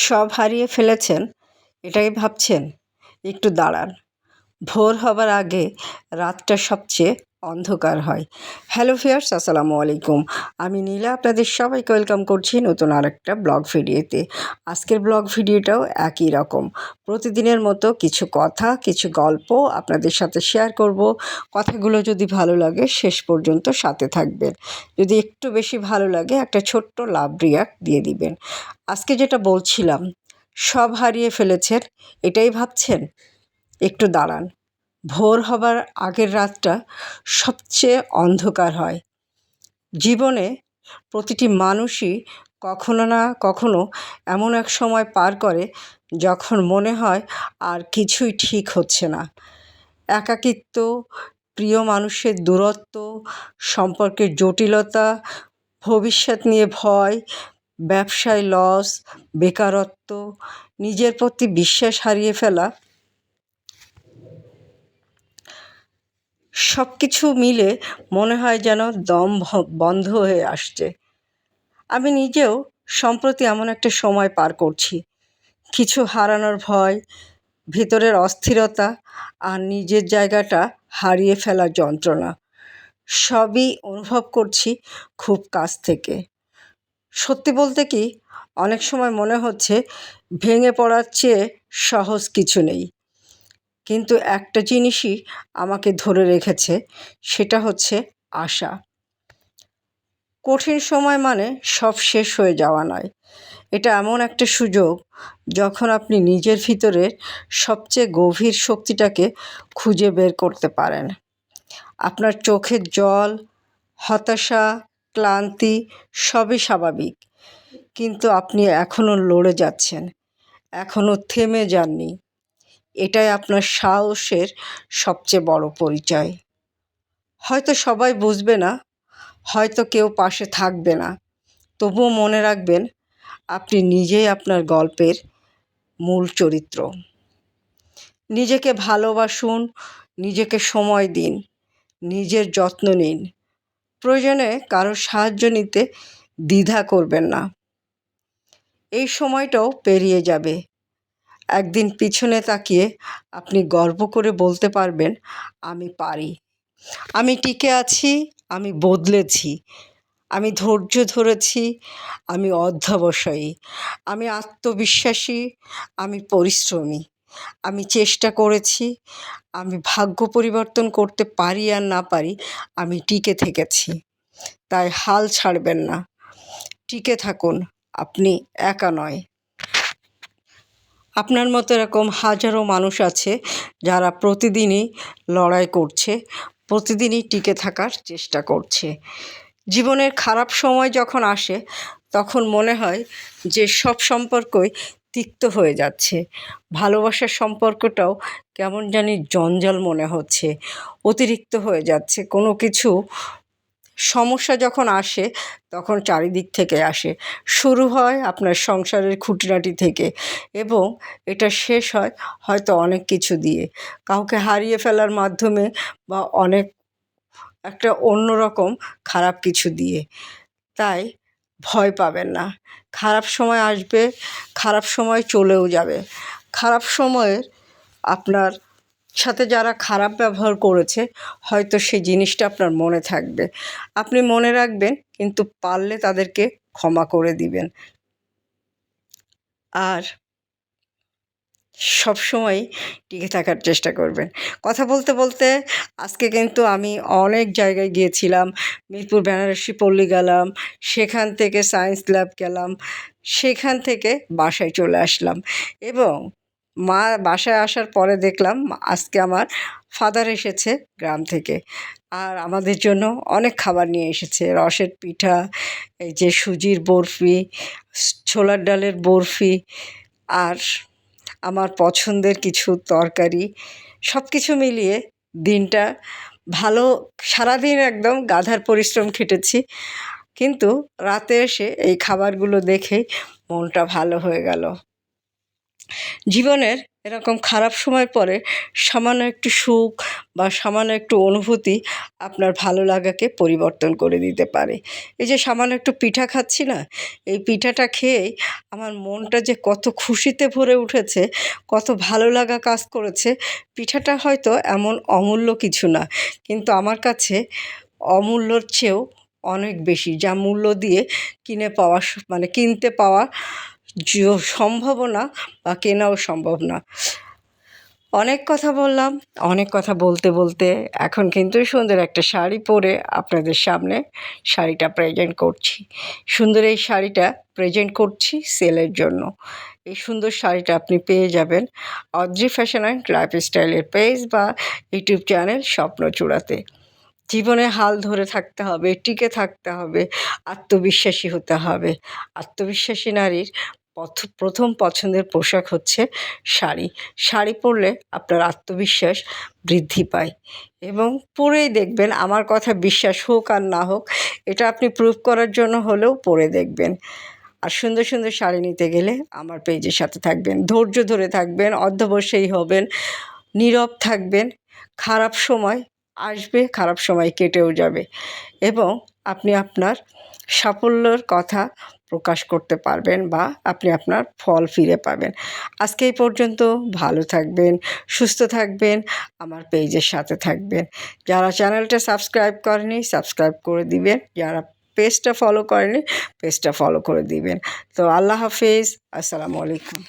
সব হারিয়ে ফেলেছেন এটাই ভাবছেন? একটু দাঁড়ান। ভোর হবার আগে রাতটা সবচেয়ে অন্ধকার হয়। হ্যালো ভিউয়ার্স, আসসালামু আলাইকুম। আমি নীলা আপনাদের সবাইকে ওয়েলকাম করছি নতুন আরেকটা ব্লগ ভিডিওতে। আজকের ব্লগ ভিডিওটাও একই রকম। প্রতিদিনের মতো কিছু কথা, কিছু গল্প আপনাদের সাথে শেয়ার করব। কথাগুলো যদি ভালো লাগে শেষ পর্যন্ত সাথে থাকবেন। যদি একটু বেশি ভালো লাগে একটা ছোট্ট লাভ রিয়াক্ট দিয়ে দিবেন। আজকে যেটা বলছিলাম, সব হারিয়ে ফেলেছেন এটাই ভাবছেন? একটু দাঁড়ান। ভোর হবার আগের রাতটা সবচেয়ে অন্ধকার হয়। জীবনে প্রতিটি মানুষই কখনো না কখনো এমন এক সময় পার করে যখন মনে হয় আর কিছুই ঠিক হচ্ছে না। একাকিত্ব, প্রিয় মানুষের দূরত্ব, সম্পর্কের জটিলতা, ভবিষ্যৎ নিয়ে ভয়, ব্যবসায় লস, বেকারত্ব, নিজের প্রতি বিশ্বাস হারিয়ে ফেলা, সব কিছু মিলে মনে হয় যেন দম বন্ধ হয়ে আসছে। আমি নিজেও সম্প্রতি এমন একটা সময় পার করছি। কিছু হারানোর ভয়, ভেতরের অস্থিরতা আর নিজের জায়গাটা হারিয়ে ফেলার যন্ত্রণা সবই অনুভব করছি খুব কাছ থেকে। সত্যি বলতে কি, অনেক সময় মনে হচ্ছে ভেঙে পড়ার চেয়ে সহজ কিছু নেই। কিন্তু একটা জিনিসই আমাকে ধরে রেখেছে, সেটা হচ্ছে আশা। কঠিন সময় মানে সব শেষ হয়ে যাওয়া নয়। এটা এমন একটা সুযোগ যখন আপনি নিজের ভিতরের সবচেয়ে গভীর শক্তিটাকে খুঁজে বের করতে পারেন। আপনার চোখের জল, হতাশা, ক্লান্তি সবই স্বাভাবিক, কিন্তু আপনি এখনও লড়ে যাচ্ছেন, এখনও থেমে যাননি। এটাই আপনার সাহসের সবচেয়ে বড় পরিচয়। হয়তো সবাই বুঝবে না, হয়তো কেউ পাশে থাকবে না, তবুও মনে রাখবেন আপনি নিজেই আপনার গল্পের মূল চরিত্র। নিজেকে ভালোবাসুন, নিজেকে সময় দিন, নিজের যত্ন নিন। প্রয়োজনে কারোর সাহায্য নিতে দ্বিধা করবেন না। এই সময়টাও পেরিয়ে যাবে। একদিন পিছনে তাকিয়ে আপনি গর্ব করে বলতে পারবেন, আমি পারি, আমি টিকে আছি, আমি বদলেছি, আমি ধৈর্য ধরেছি, আমি অধ্যবসায়ী, আমি আত্মবিশ্বাসী, আমি পরিশ্রমী, আমি চেষ্টা করেছি, আমি ভাগ্য পরিবর্তন করতে পারি আর না পারি, আমি টিকে থেকেছি। তাই হাল ছাড়বেন না, টিকে থাকুন, আপনি একা নয়। আপনার মতো এরকম হাজারো মানুষ আছে যারা প্রতিদিনই লড়াই করছে, প্রতিদিনই টিকে থাকার চেষ্টা করছে। জীবনের খারাপ সময় যখন আসে তখন মনে হয় যে সব সম্পর্কই তিক্ত হয়ে যাচ্ছে। ভালোবাসার সম্পর্কটাও কেমন জানি জঞ্জাল মনে হচ্ছে, অতিরিক্ত হয়ে যাচ্ছে। কোনো কিছু সমস্যা যখন আসে তখন চারিদিক থেকে আসে। শুরু হয় আপনার সংসারের খুঁটিনাটি থেকে এবং এটা শেষ হয় হয়তো অনেক কিছু দিয়ে, কাউকে হারিয়ে ফেলার মাধ্যমে বা অনেক একটা অন্যরকম খারাপ কিছু দিয়ে। তাই ভয় পাবেন না। খারাপ সময় আসবে, খারাপ সময় চলেও যাবে। খারাপ সময়ে আপনার সাথে যারা খারাপ ব্যবহার করেছে হয়তো সেই জিনিসটা আপনার মনে থাকবে। আপনি মনে রাখবেন, কিন্তু পারলে তাদেরকে ক্ষমা করে দিবেন। আর সবসময়ই টিকে থাকার চেষ্টা করবেন। কথা বলতে বলতে আজকে কিন্তু আমি অনেক জায়গায় গিয়েছিলাম। মিরপুর বেনারসি পল্লী গেলাম, সেখান থেকে সায়েন্স ল্যাব গেলাম, সেখান থেকে বাসায় চলে আসলাম এবং বাসায় আসার পরে দেখলাম আজকে আমার ফাদার এসেছে গ্রাম থেকে। আর আমাদের জন্য অনেক খাবার নিয়ে এসেছে। রসের পিঠা, এই যে সুজির বরফি, ছোলার ডালের বরফি, আর আমার পছন্দের কিছু তরকারি, সব কিছু মিলিয়ে দিনটা ভালো। সারাদিন একদম গাধার পরিশ্রম খেটেছি, কিন্তু রাতে এসে এই খাবারগুলো দেখেই মনটা ভালো হয়ে গেল। জীবনের এরকম খারাপ সময় পরে সামান্য একটু সুখ বা সামান্য একটু অনুভূতি আপনার ভালো লাগাকে পরিবর্তন করে দিতে পারে। এই যে সামান্য একটু পিঠা খাচ্ছি না, এই পিঠাটা খেয়েই আমার মনটা যে কত খুশিতে ভরে উঠেছে, কত ভালো লাগা কাজ করেছে। পিঠাটা হয়তো এমন অমূল্য কিছু না, কিন্তু আমার কাছে অমূল্যর চেয়েও অনেক বেশি, যা মূল্য দিয়ে কিনতে পাওয়া সম্ভবও না বা কেনাও সম্ভব না। অনেক কথা বললাম, অনেক কথা বলতে বলতে এখন কিন্তু সুন্দর একটা শাড়ি পরে আপনাদের সামনে শাড়িটা প্রেজেন্ট করছি। সুন্দর এই শাড়িটা প্রেজেন্ট করছি সেলের জন্য। এই সুন্দর শাড়িটা আপনি পেয়ে যাবেন অদ্রি ফ্যাশন অ্যান্ড লাইফস্টাইলের পেজ বা ইউটিউব চ্যানেল স্বপ্নচূড়াতে। জীবনে হাল ধরে থাকতে হবে, টিকে থাকতে হবে, আত্মবিশ্বাসী হতে হবে। আত্মবিশ্বাসী নারীর প্রথম পছন্দের পোশাক হচ্ছে শাড়ি। শাড়ি পরলে আপনার আত্মবিশ্বাস বৃদ্ধি পায় এবং পরেই দেখবেন, আমার কথা বিশ্বাস হোক আর না হোক, এটা আপনি প্রুভ করার জন্য হলেও পরে দেখবেন। আর সুন্দর সুন্দর শাড়ি নিতে গেলে আমার পেজের সাথে থাকবেন, ধৈর্য ধরে থাকবেন, অধ্যবসায়ী হবেন, নীরব থাকবেন। খারাপ সময় আসবে, খারাপ সময় কেটেও যাবে এবং আপনি আপনার সাফল্যের কথা প্রকাশ করতে পারবেন বা আপনি আপনার ফল ফিরে পাবেন। আজকে এই পর্যন্ত। ভালো থাকবেন, সুস্থ থাকবেন, আমার পেজের সাথে থাকবেন। যারা চ্যানেলটা সাবস্ক্রাইব করেনি সাবস্ক্রাইব করে দিবেন, যারা পেজটা ফলো করেনি পেজটা ফলো করে দিবেন। তো আল্লাহ হাফেজ, আসসালামু আলাইকুম।